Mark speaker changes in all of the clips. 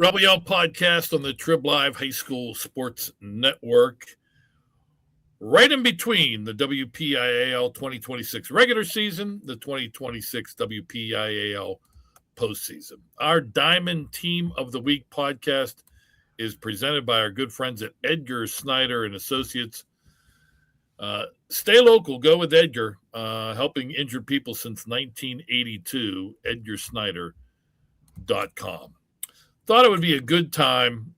Speaker 1: WPIAL podcast on the Trib Live High School Sports Network. Right in between the WPIAL 2026 regular season, the 2026 WPIAL postseason. Our Diamond Team of the Week podcast is presented by our good friends at Edgar Snyder and Associates. Stay local, go with Edgar, helping injured people since 1982, edgarsnyder.com. Thought it would be a good time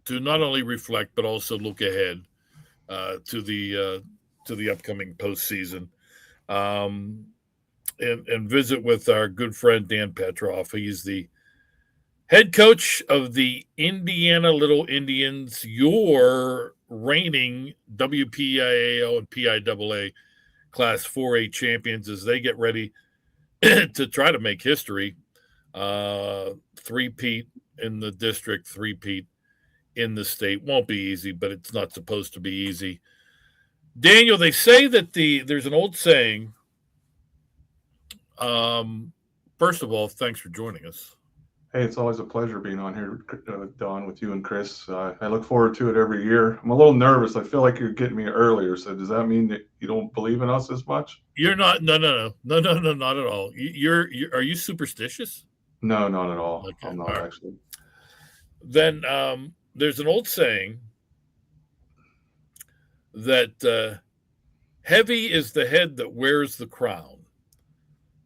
Speaker 1: to not only reflect but also look ahead to the upcoming postseason, and visit with our good friend Dan Petroff. He's the head coach of the Indiana Little Indians, your reigning WPIAL and PIAA Class 4A champions as they get ready to try to make history. Three-peat in the district, three-peat in the state. Won't be easy, but it's not supposed to be easy. Daniel, they say that there's an old saying. First of all, thanks for joining us.
Speaker 2: Hey, it's always a pleasure being on here, Don, with you and Chris. I look forward to it every year. I'm a little nervous. I feel like you're getting me earlier. So does that mean that you don't believe in us as much?
Speaker 1: You're not. No, not at all. Are you superstitious?
Speaker 2: No, not at all.
Speaker 1: Okay.
Speaker 2: I'm not actually.
Speaker 1: Then there's an old saying that heavy is the head that wears the crown.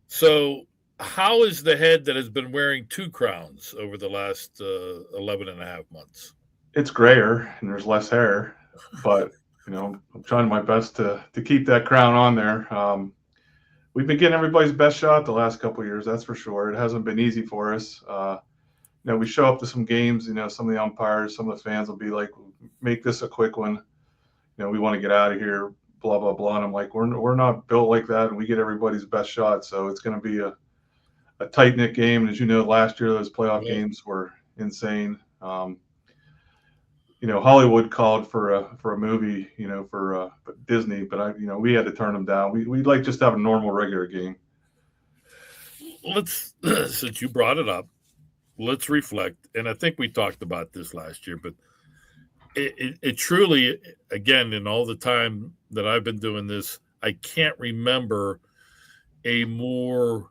Speaker 1: So how is the head that has been wearing two crowns over the last 11 and a half months?
Speaker 2: It's grayer and there's less hair, but I'm trying my best to keep that crown on there. We've been getting everybody's best shot the last couple of years, that's for sure. It hasn't been easy for us. We show up to some games, some of the umpires, some of the fans will be like, make this a quick one. We want to get out of here, blah, blah, blah. And I'm like, we're not built like that. And we get everybody's best shot. So it's going to be a tight knit game. And as you know, last year, those playoff games were insane. Hollywood called for a movie, for Disney, but we had to turn them down. We'd like just to have a normal regular game.
Speaker 1: Since you brought it up, let's reflect. And I think we talked about this last year, but it truly, again, in all the time that I've been doing this, I can't remember a more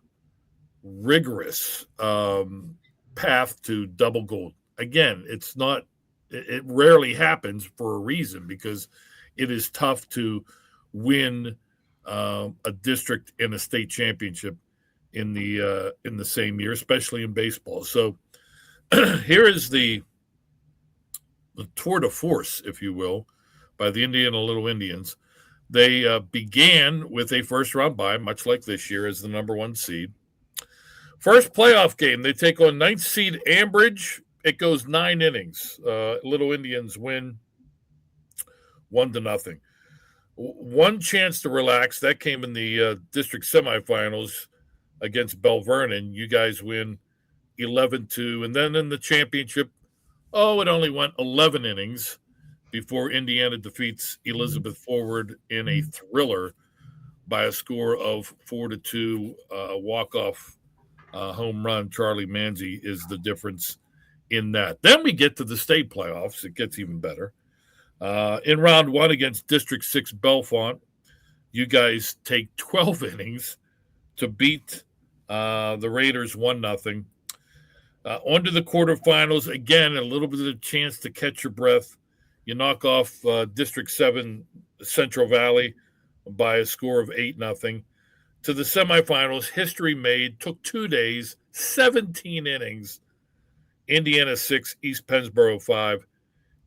Speaker 1: rigorous path to double gold. Again, it rarely happens for a reason, because it is tough to win a district and a state championship in the same year, especially in baseball. So here is the tour de force, if you will, by the Indiana Little Indians. They began with a first-round bye, much like this year, as the number one seed. First playoff game, they take on ninth seed Ambridge. It goes 9 innings. Little Indians win 1-0. One chance to relax. That came in the district semifinals against Bell Vernon. You guys win 11-2. And then in the championship, it only went 11 innings before Indiana defeats Elizabeth Forward in a thriller by a score of 4-2. Walk-off home run. Charlie Manzi is the difference in that. Then we get to the state playoffs. It gets even better. In round one against District 6 Bellefonte, you guys take 12 innings to beat the Raiders 1-0. On to the quarterfinals. Again, a little bit of a chance to catch your breath. You knock off District 7 Central Valley by a score of 8-0. To the semifinals, history made. Took 2 days, 17 innings. Indiana 6, East Pennsboro 5.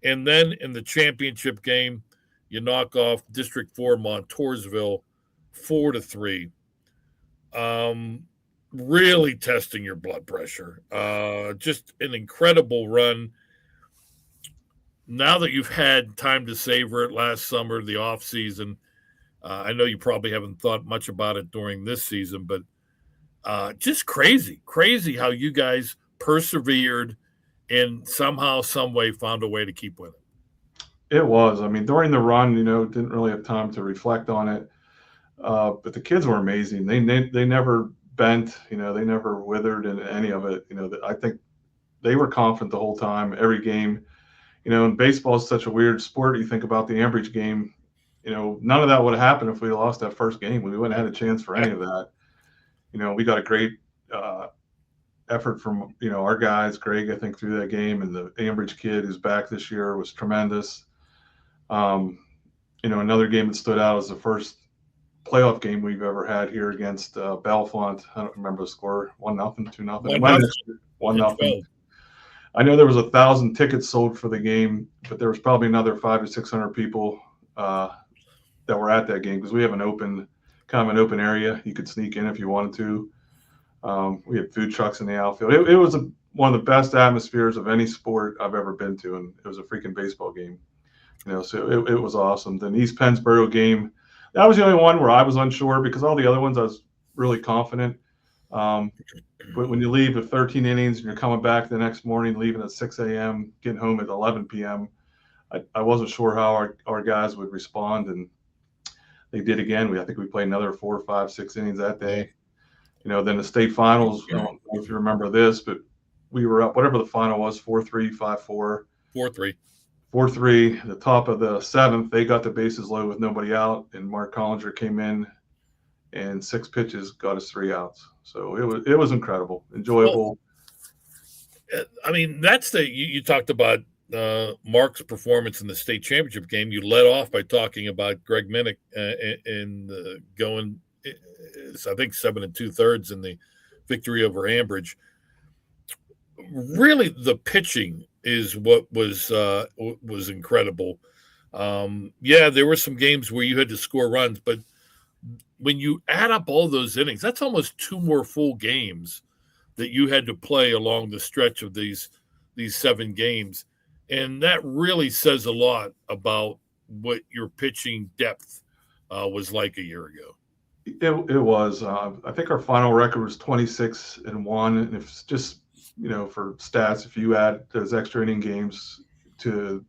Speaker 1: And then in the championship game, you knock off District 4 Montoursville 4-3. Really testing your blood pressure. Just an incredible run. Now that you've had time to savor it last summer, the off season, I know you probably haven't thought much about it during this season, but just crazy how you guys persevered and somehow, some way found a way to keep winning.
Speaker 2: It was. I mean, during the run, didn't really have time to reflect on it. But the kids were amazing. They never bent, they never withered in any of it. I think they were confident the whole time, every game. And baseball is such a weird sport. You think about the Ambridge game, none of that would have happened if we lost that first game. We wouldn't have had a chance for any of that. We got a great effort from, our guys. Greg, I think, through that game, and the Ambridge kid who's back this year was tremendous. Another game that stood out is the first playoff game we've ever had here against Bellefonte. I don't remember the score. 1-0, 2-0. 1-0. I know there was 1,000 tickets sold for the game, but there was probably another 500 to 600 people that were at that game, because we have an open area. You could sneak in if you wanted to. We had food trucks in the outfield. It was one of the best atmospheres of any sport I've ever been to, and it was a freaking baseball game. So it was awesome. The East Pennsboro game, that was the only one where I was unsure, because all the other ones I was really confident. But when you leave with 13 innings and you're coming back the next morning, leaving at 6 a.m., getting home at 11 p.m., I wasn't sure how our guys would respond, and they did again. I think we played another 4, 5, 6 innings that day. Then the state finals, I don't know if you remember this, but we were up, whatever the final was, 4-3, 5-4.
Speaker 1: 4-3.
Speaker 2: 4-3. The top of the seventh, they got the bases low with nobody out, and Mark Collinger came in and 6 pitches got us 3 outs. So it was incredible, enjoyable.
Speaker 1: Well, I mean, that's you talked about Mark's performance in the state championship game. You led off by talking about Greg Minnick and going, I think, 7 2/3 in the victory over Ambridge. Really, the pitching is what was incredible. There were some games where you had to score runs, but when you add up all those innings, that's almost 2 more full games that you had to play along the stretch of these 7 games. And that really says a lot about what your pitching depth was like a year ago.
Speaker 2: It was. I think our final record was 26-1. And if just, for stats, if you add those extra inning games to,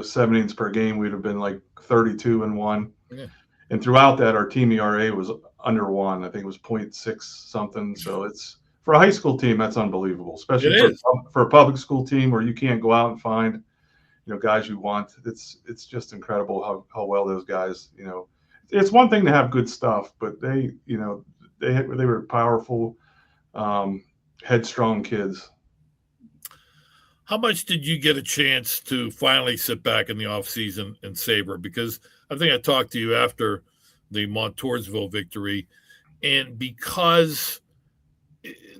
Speaker 2: 7 innings per game, we'd have been like 32-1. Yeah. And throughout that, our team ERA was under 1. I think it was 0.6 something. So it's, for a high school team, that's unbelievable, especially for a public school team where you can't go out and find, guys you want. It's just incredible how well those guys, it's one thing to have good stuff, but they were powerful, headstrong kids.
Speaker 1: How much did you get a chance to finally sit back in the off season and savor? Because I think I talked to you after the Montoursville victory, and because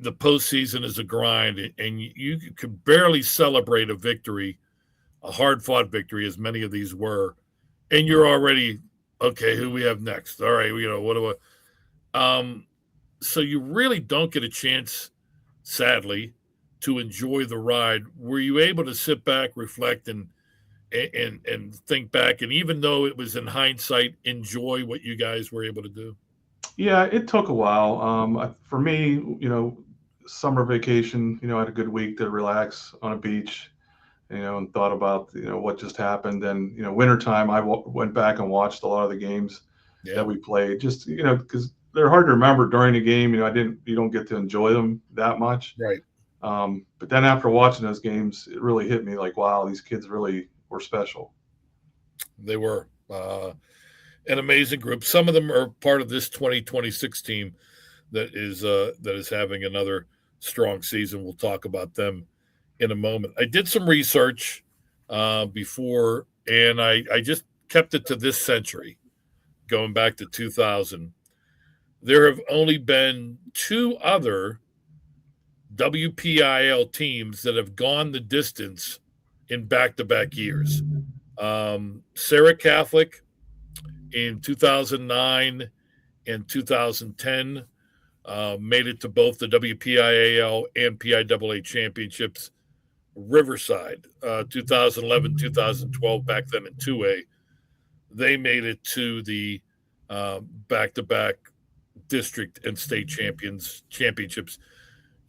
Speaker 1: the postseason is a grind, and you could barely celebrate a victory, a hard-fought victory, as many of these were, and you're already, okay, who we have next? All right, what do I? So you really don't get a chance, sadly, to enjoy the ride. Were you able to sit back, reflect, and think back, and even though it was in hindsight, enjoy what you guys were able to do?
Speaker 2: Yeah, it took a while. For me, summer vacation, I had a good week to relax on a beach, and thought about, what just happened. And, wintertime, I went back and watched a lot of the games that we played, just, because they're hard to remember during the game. You don't get to enjoy them that much.
Speaker 1: Right.
Speaker 2: But then after watching those games, it really hit me like, wow, these kids really were special.
Speaker 1: They were an amazing group. Some of them are part of this 2026 team that is having another strong season. We'll talk about them in a moment. I did some research before, and I just kept it to this century, going back to 2000. There have only been 2 other WPIAL teams that have gone the distance in back-to-back years. Sarah Catholic in 2009 and 2010 made it to both the WPIAL and PIAA championships. Riverside, 2011, 2012, back then in 2A, they made it to the back-to-back district and state championships.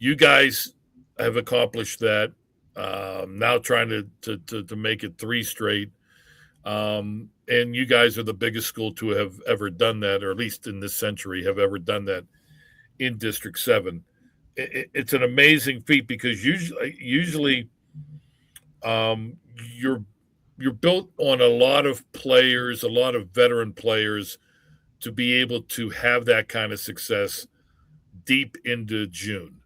Speaker 1: You guys have accomplished that. Now trying to make it 3 straight. And you guys are the biggest school to have ever done that, or at least in this century have ever done that in District 7. it's an amazing feat because usually you're built on a lot of players, a lot of veteran players to be able to have that kind of success deep into June.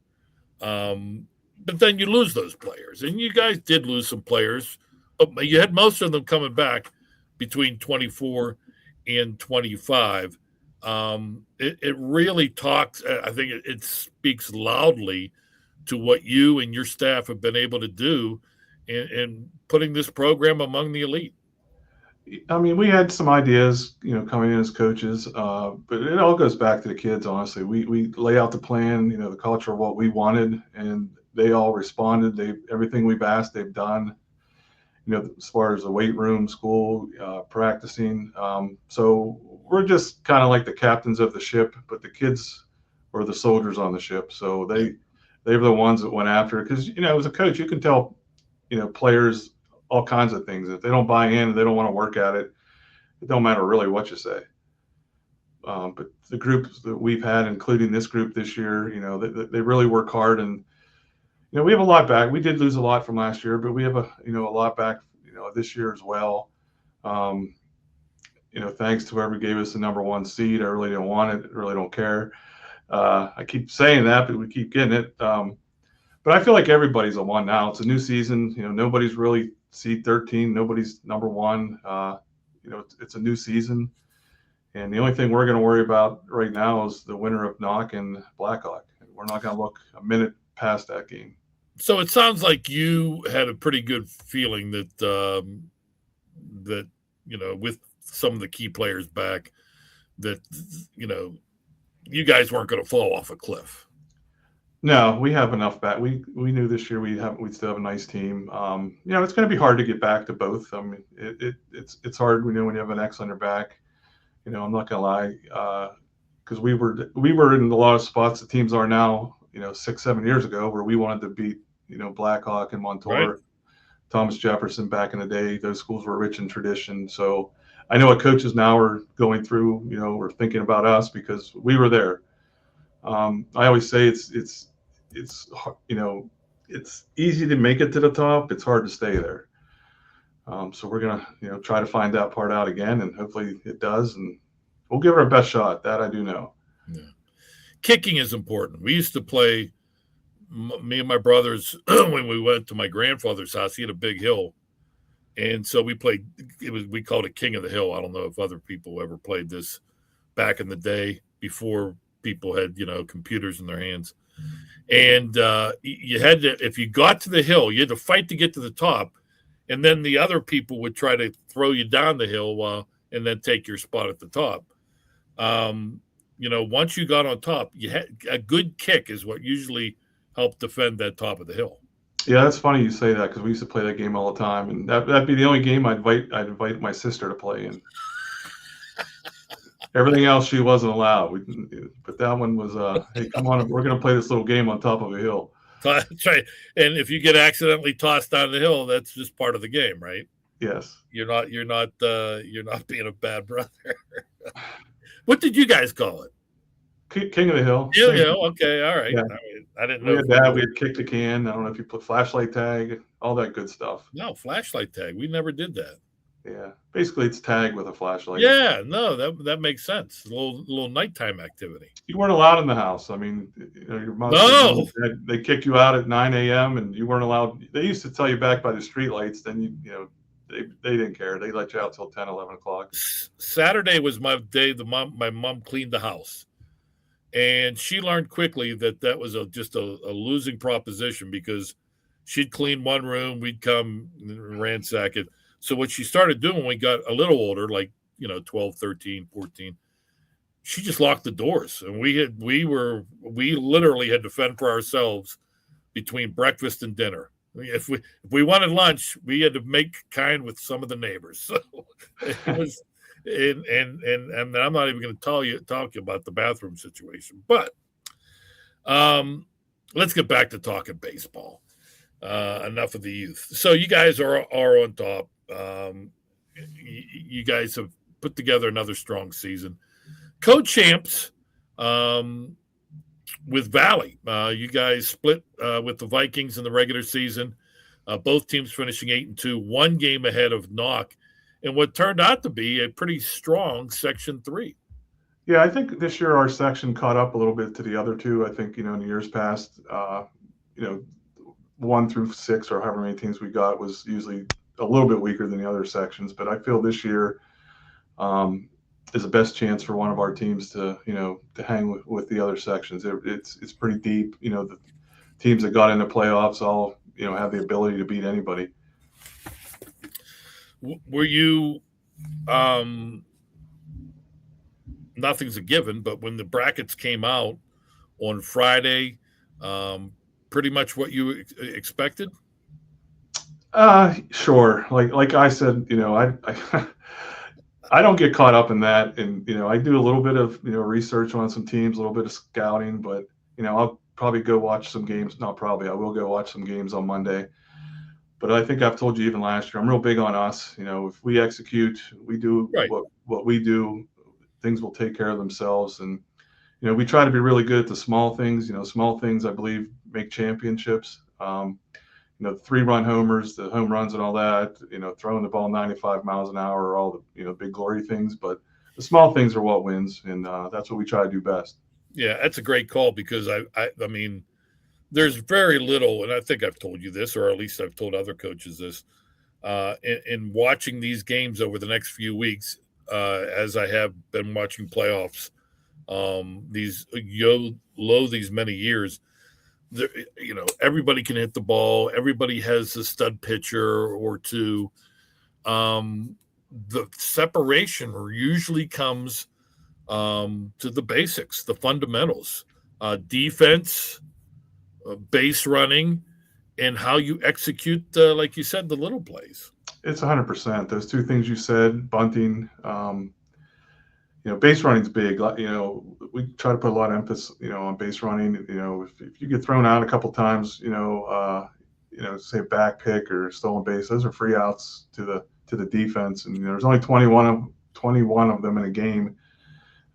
Speaker 1: But then you lose those players, and you guys did lose some players, but you had most of them coming back between 24 and 25. It really talks, I think it speaks loudly to what you and your staff have been able to do in putting this program among the elite.
Speaker 2: I mean, we had some ideas, coming in as coaches, but it all goes back to the kids. Honestly, we lay out the plan, the culture of what we wanted, and they all responded. Everything we've asked, they've done. As far as the weight room, school, practicing. So we're just kind of like the captains of the ship, but the kids were the soldiers on the ship. So they were the ones that went after it. Because as a coach, you can tell players all kinds of things. If they don't buy in, they don't want to work at it. It don't matter really what you say. But the groups that we've had, including this group this year, they really work hard, and we have a lot back. We did lose a lot from last year, but we have a lot back this year as well. Thanks to whoever gave us the number 1 seed. I really didn't want it. I really don't care. I keep saying that, but we keep getting it. But I feel like everybody's a 1 now. It's a new season. Nobody's really seed 13. Nobody's number 1. It's a new season. And the only thing we're going to worry about right now is the winner of Knock and Blackhawk. We're not going to look a minute past that game.
Speaker 1: So it sounds like you had a pretty good feeling that with some of the key players back, that you guys weren't going to fall off a cliff.
Speaker 2: No, we have enough back. We knew this year we'd still have a nice team. It's going to be hard to get back to both. I mean, it's hard. When you have an X on your back. I'm not going to lie, because we were in a lot of spots the teams are now. 6-7 years ago, where we wanted to beat Blackhawk and Montour, right. Thomas Jefferson back in the day. Those schools were rich in tradition. So I know what coaches now are going through. We're thinking about us because we were there. I always say it's easy to make it to the top. It's hard to stay there. So we're gonna try to find that part out again, and hopefully it does. And we'll give it our best shot. That I do know.
Speaker 1: Yeah. Kicking is important. We used to play, me and my brothers, when we went to my grandfather's house. He had a big hill, and so we played. We called it King of the Hill. I don't know if other people ever played this back in the day before people had computers in their hands. And you had to, if you got to the hill, you had to fight to get to the top, and then the other people would try to throw you down the hill and then take your spot at the top. Once you got on top, you had a good kick is what usually helped defend that top of the hill.
Speaker 2: Yeah, that's funny you say that, because we used to play that game all the time, and that'd be the only game I'd invite my sister to play in. Everything else she wasn't allowed. But that one was, hey, come on, we're going to play this little game on top of a hill.
Speaker 1: That's right. And if you get accidentally tossed down the hill, that's just part of the game, right?
Speaker 2: Yes.
Speaker 1: You're not being a bad brother. What did you guys call it?
Speaker 2: King of the Hill.
Speaker 1: Yeah. Okay. All right.
Speaker 2: Yeah.
Speaker 1: I didn't know.
Speaker 2: We had kicked the can. I don't know if you put flashlight tag, all that good stuff.
Speaker 1: No, flashlight tag. We never did that.
Speaker 2: Yeah. Basically, it's tag with a flashlight.
Speaker 1: Yeah. No, that makes sense. A little nighttime activity.
Speaker 2: You weren't allowed in the house. I mean, your mother.
Speaker 1: No.
Speaker 2: They kicked you out at 9 a.m. and you weren't allowed. They used to tell you back by the streetlights. Then they didn't care. They let you out till 10, 11 o'clock.
Speaker 1: Saturday was my day. My mom cleaned the house, and she learned quickly that was just a losing proposition, because she'd clean one room, we'd come and ransack it. So what she started doing when we got a little older, like 12, 13, 14, she just locked the doors, and we literally had to fend for ourselves between breakfast and dinner. If we wanted lunch, we had to make kind with some of the neighbors. So it was, and I'm not even going to talk about the bathroom situation. But let's get back to talking baseball. Enough of the youth. So you guys are on top. You guys have put together another strong season. Co-champs. with Valley. You guys split with the Vikings in the regular season. Both teams finishing 8-2, one game ahead of Knock, and what turned out to be a pretty strong Section 3.
Speaker 2: Yeah, I think this year our section caught up a little bit to the other two. I think, in years past, 1 through 6 or however many teams we got was usually a little bit weaker than the other sections. But I feel this year is the best chance for one of our teams to hang with the other sections. It's pretty deep. The teams that got into playoffs all have the ability to beat anybody.
Speaker 1: Were you nothing's a given, but when the brackets came out on Friday, pretty much what you expected?
Speaker 2: Sure. Like I said, I I don't get caught up in that, and I do a little bit of research on some teams, a little bit of scouting, but I'll probably go watch some games. Not probably, I will go watch some games on Monday. But I think I've told you even last year, I'm real big on us. If we execute, we do
Speaker 1: Right.
Speaker 2: what we do, things will take care of themselves. And we try to be really good at the small things. Small things, I believe, make championships. The 3-run homers, the home runs, and all that. Throwing the ball 95 miles an hour are all the big glory things. But the small things are what wins, and that's what we try to do best.
Speaker 1: Yeah, that's a great call because I mean, there's very little, and I think I've told you this, or at least I've told other coaches this, in watching these games over the next few weeks, as I have been watching playoffs, these these many years. Everybody can hit the ball. Everybody has a stud pitcher or two. The separation usually comes to the basics, the fundamentals, defense, base running, and how you execute, like you said, the little plays.
Speaker 2: It's 100%. Those two things you said, bunting, base running's big. We try to put a lot of emphasis, on base running. If you get thrown out a couple times, say a back pick or stolen base, those are free outs to the defense. And there's only 21 of them in a game,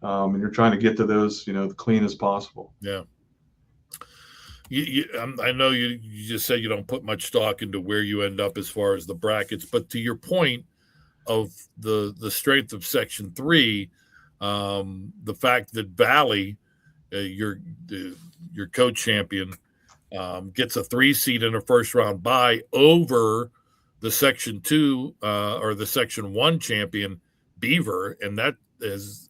Speaker 2: and you're trying to get to those, the clean as possible.
Speaker 1: Yeah. I know you just said you don't put much stock into where you end up as far as the brackets, but to your point of the strength of Section 3, the fact that Valley, your co-champion, gets a 3 seed in a first round bye over the Section 2 or the Section 1 champion Beaver, and that is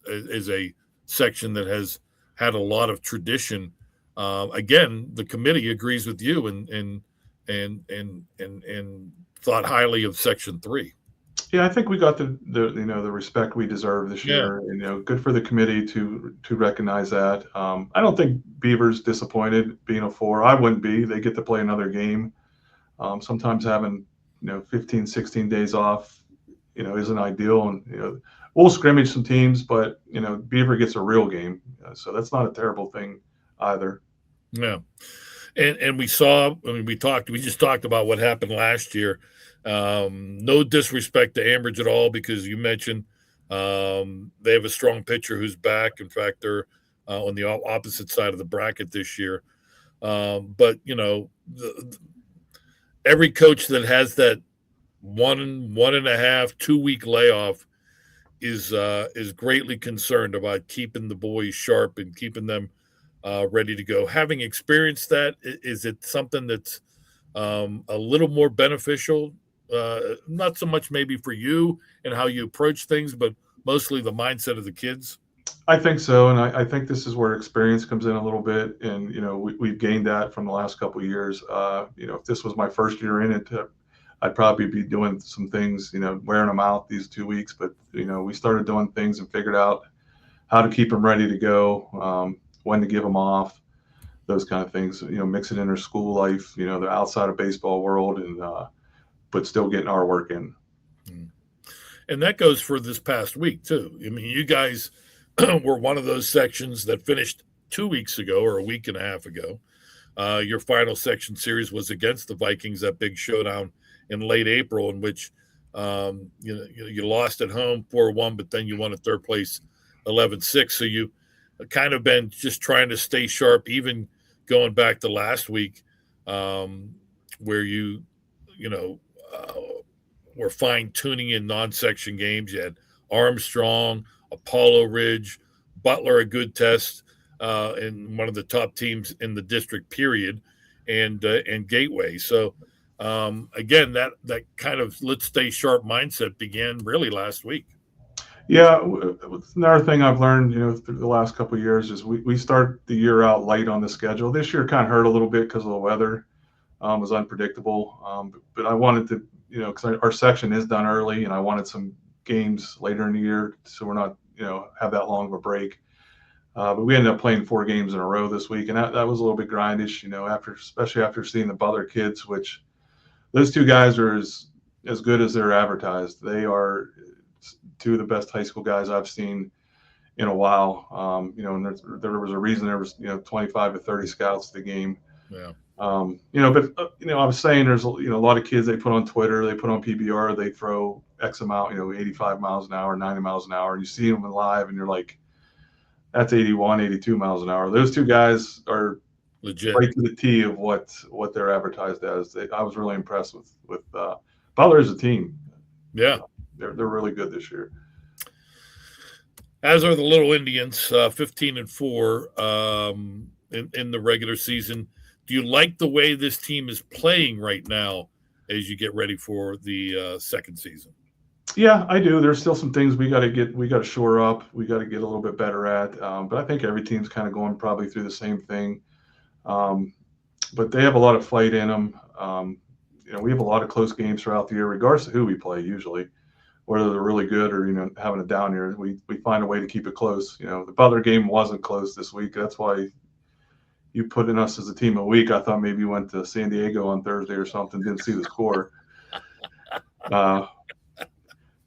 Speaker 1: a section that has had a lot of tradition. Again, the committee agrees with you and thought highly of Section 3.
Speaker 2: Yeah, I think we got the respect we deserve this year. And, good for the committee to recognize that. I don't think Beaver's disappointed being a 4. I wouldn't be. They get to play another game. Sometimes having 15, 16 days off, isn't ideal. And we'll scrimmage some teams, but Beaver gets a real game, so that's not a terrible thing either.
Speaker 1: Yeah, and we just talked about what happened last year. No disrespect to Ambridge at all, because you mentioned they have a strong pitcher who's back. In fact, they're on the opposite side of the bracket this year. But every coach that has that 1.5, 2 week layoff is greatly concerned about keeping the boys sharp and keeping them ready to go. Having experienced that, is it something that's a little more beneficial? Not so much maybe for you and how you approach things, but mostly the mindset of the kids?
Speaker 2: I think so, and I think this is where experience comes in a little bit, and we've gained that from the last couple of years. If this was my first year in it, I'd probably be doing some things, wearing them out these 2 weeks. But we started doing things and figured out how to keep them ready to go, when to give them off, those kind of things. Mix it in their school life. They're outside of baseball world, and but still getting our work in.
Speaker 1: And that goes for this past week too. I mean, you guys were one of those sections that finished 2 weeks ago or a week and a half ago. Your final section series was against the Vikings, that big showdown in late April, in which you lost at home 4-1, but then you won at third place 11-6. So kind of been just trying to stay sharp, even going back to last week, where you know, were fine tuning in non-section games. You had Armstrong, Apollo Ridge, Butler, a good test, and one of the top teams in the district. Period, and Gateway. So again, that kind of let's stay sharp mindset began really last week.
Speaker 2: Yeah, another thing I've learned, through the last couple of years is we start the year out light on the schedule. This year kind of hurt a little bit because of the weather. Was unpredictable. But I wanted to, because our section is done early, and I wanted some games later in the year, so we're not, have that long of a break. But we ended up playing 4 games in a row this week, and that was a little bit grindish, especially after seeing the Butler kids, which those 2 guys are as good as they're advertised. They are 2 of the best high school guys I've seen in a while. And there was a reason there was 25 to 30 scouts to the game.
Speaker 1: Yeah.
Speaker 2: But I was saying there's a lot of kids they put on Twitter, they put on PBR, they throw X amount, 85 miles an hour, 90 miles an hour, and you see them live, and you're like, that's 81, 82 miles an hour. Those 2 guys are
Speaker 1: legit,
Speaker 2: right to the T of what they're advertised as. I was really impressed with Butler as a team.
Speaker 1: Yeah,
Speaker 2: they're really good this year.
Speaker 1: As are the Little Indians, 15-4 in the regular season. Do you like the way this team is playing right now as you get ready for the second season?
Speaker 2: Yeah, I do. There's still some things we got to shore up. We got to get a little bit better at. But I think every team's kind of going probably through the same thing. But they have a lot of fight in them. We have a lot of close games throughout the year, regardless of who we play. Usually, whether they're really good or having a down year, we find a way to keep it close. The Butler game wasn't close this week. That's why you put in us as a team of the week. I thought maybe you went to San Diego on Thursday or something, didn't see the score.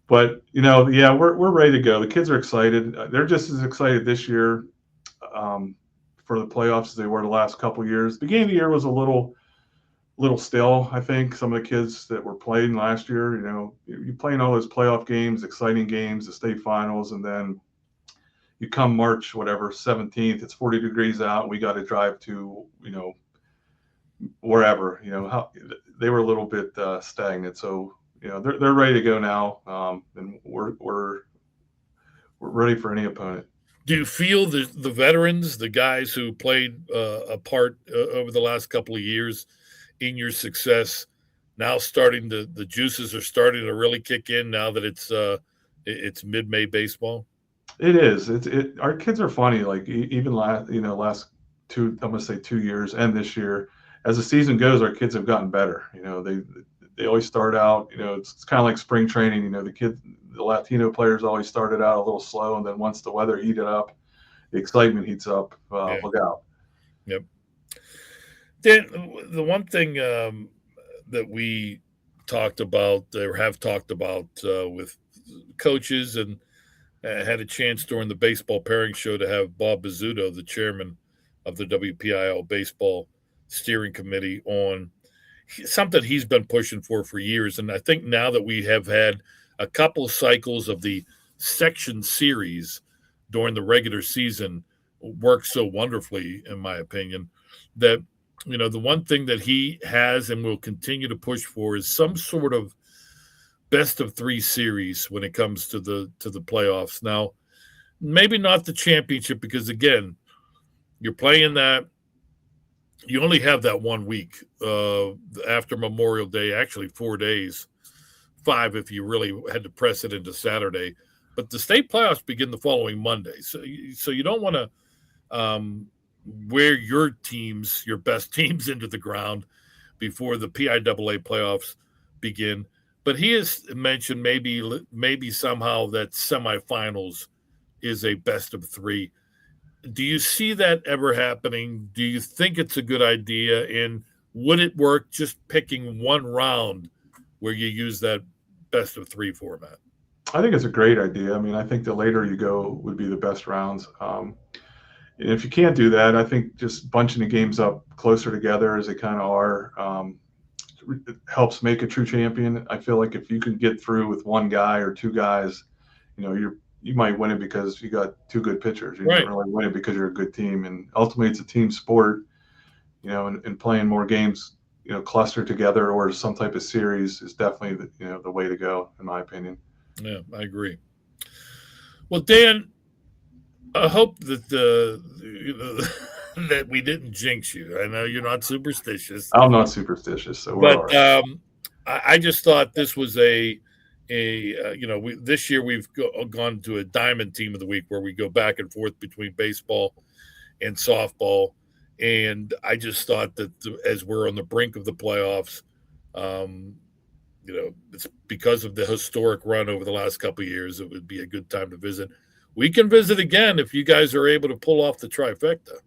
Speaker 2: But yeah, we're ready to go. The kids are excited. They're just as excited this year for the playoffs as they were the last couple of years. The beginning of the year was a little still. I think some of the kids that were playing last year, you playing all those playoff games, exciting games, the state finals, and then you come March, 17th, it's 40 degrees out. We got to drive to, wherever, how they were a little bit stagnant. So, they're ready to go now. And we're ready for any opponent.
Speaker 1: Do you feel the veterans, the guys who played a part over the last couple of years in your success, now the juices are starting to really kick in now that it's mid-May baseball?
Speaker 2: It is. Our kids are funny. Like even last 2, I'm gonna say 2 years and this year, as the season goes, our kids have gotten better. They always start out. It's kind of like spring training. The Latino players always started out a little slow, and then once the weather heated up, the excitement heats up. Look out.
Speaker 1: Yep. Dan, the one thing that we talked about or have talked about with coaches and had a chance during the baseball pairing show to have Bob Bizzuto, the chairman of the WPIAL baseball steering committee, on something he's been pushing for years. And I think now that we have had a couple cycles of the section series during the regular season work so wonderfully, in my opinion, that the one thing that he has and will continue to push for is some sort of best of 3 series when it comes to the playoffs. Now, maybe not the championship, because again, you're playing that. You only have that 1 week after Memorial Day, actually 4 days, 5 if you really had to press it into Saturday. But the state playoffs begin the following Monday, so you don't want to wear your best teams into the ground before the PIAA playoffs begin. But he has mentioned maybe somehow that semifinals is a best of 3. Do you see that ever happening? Do you think it's a good idea? And would it work just picking one round where you use that best of 3 format?
Speaker 2: I think it's a great idea. I mean, I think the later you go would be the best rounds. And if you can't do that, I think just bunching the games up closer together as they kind of are helps make a true champion. I feel like if you can get through with one guy or 2 guys, you're you might win it because you got two good pitchers. You
Speaker 1: Right.
Speaker 2: didn't really win it because you're a good team. And ultimately, it's a team sport. And playing more games, clustered together or some type of series is definitely the way to go, in my opinion.
Speaker 1: Yeah, I agree. Well, Dan, I hope that that we didn't jinx you. I know you're not superstitious.
Speaker 2: I'm not superstitious, so we're all
Speaker 1: But
Speaker 2: right.
Speaker 1: I just thought this was this year we've gone to a Diamond Team of the Week where we go back and forth between baseball and softball, and I just thought that as we're on the brink of the playoffs, it's because of the historic run over the last couple of years, it would be a good time to visit. We can visit again if you guys are able to pull off the trifecta.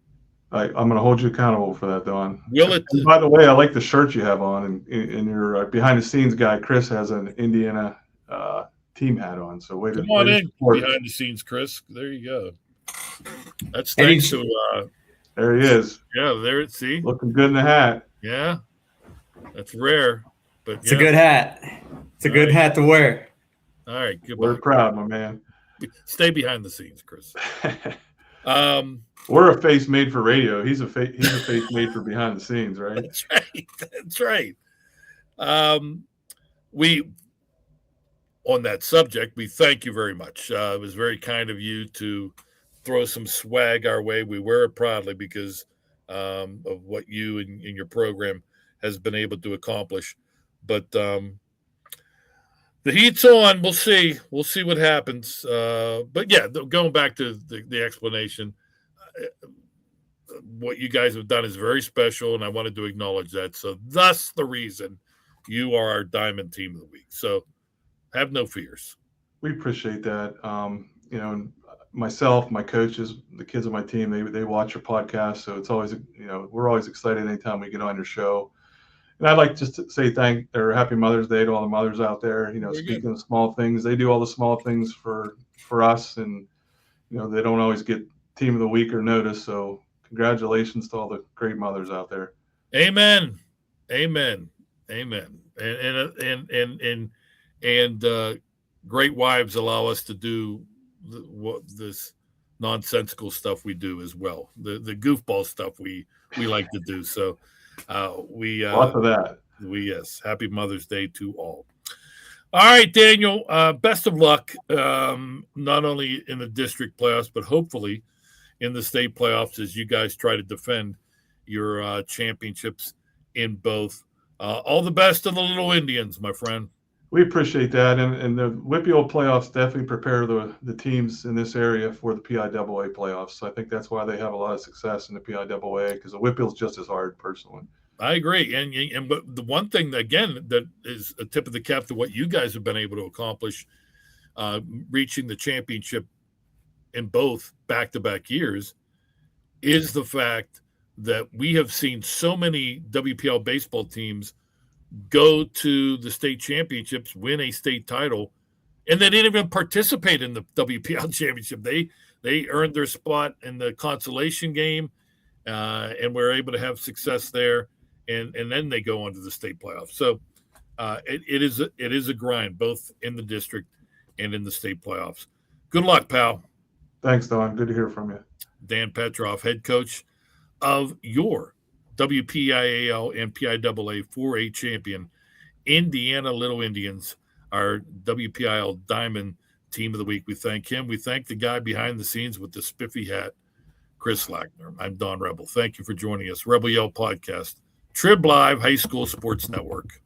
Speaker 2: I'm going to hold you accountable for that, Don.
Speaker 1: Will it?
Speaker 2: And by the way, I like the shirt you have on, and your behind-the-scenes guy, Chris, has an Indiana team hat on. So
Speaker 1: Come on in behind the scenes, Chris. There you go. That's thanks to.
Speaker 2: There he is.
Speaker 1: Yeah, there it. See,
Speaker 2: looking good in the hat.
Speaker 1: Yeah, that's rare, but
Speaker 3: it's a good hat. It's a good hat to wear.
Speaker 1: All right, goodbye.
Speaker 2: We're proud, my man.
Speaker 1: Stay behind the scenes, Chris.
Speaker 2: We're a face made for radio. He's a face made for behind the scenes, right?
Speaker 1: That's right. That's right. We, on that subject, we thank you very much. It was very kind of you to throw some swag our way. We wear it proudly because of what you and your program has been able to accomplish. But the heat's on. We'll see. We'll see what happens. But yeah, going back to the explanation, what you guys have done is very special, and I wanted to acknowledge that. So thus the reason you are our Diamond Team of the Week. So have no fears.
Speaker 2: We appreciate that. And myself, my coaches, the kids on my team, they watch your podcast. So it's always, we're always excited anytime we get on your show. And I'd like just to say Happy Mother's Day to all the mothers out there. Speaking of small things, they do all the small things for us, and they don't always get Team of the Week or notice. So congratulations to all the great mothers out there.
Speaker 1: Amen. Amen. Amen. And great wives allow us to do this nonsensical stuff we do as well. The goofball stuff we like to do. So
Speaker 2: lots of that.
Speaker 1: Yes. Happy Mother's Day to all. All right, Daniel. Best of luck. Not only in the district playoffs, but hopefully in the state playoffs as you guys try to defend your championships in both. All the best to the Little Indians, my friend.
Speaker 2: We appreciate that, and the WPIAL playoffs definitely prepare the teams in this area for the PIAA playoffs. So I think that's why they have a lot of success in the PIAA, because the WPIAL is just as hard, personally.
Speaker 1: I agree, and but the one thing again that is a tip of the cap to what you guys have been able to accomplish, reaching the championship in both back-to-back years, is the fact that we have seen so many WPIAL baseball teams go to the state championships, win a state title, and they didn't even participate in the WPIAL championship. They earned their spot in the consolation game, and were able to have success there, and then they go on to the state playoffs. So it is a grind, both in the district and in the state playoffs. Good luck, pal.
Speaker 2: Thanks, Don. Good to hear from you.
Speaker 1: Dan Petroff, head coach of your WPIAL and PIAA 4A champion, Indiana Little Indians, our WPIAL Diamond Team of the Week. We thank him. We thank the guy behind the scenes with the spiffy hat, Chris Lackner. I'm Don Rebel. Thank you for joining us. Rebel Yell Podcast, Trib Live High School Sports Network.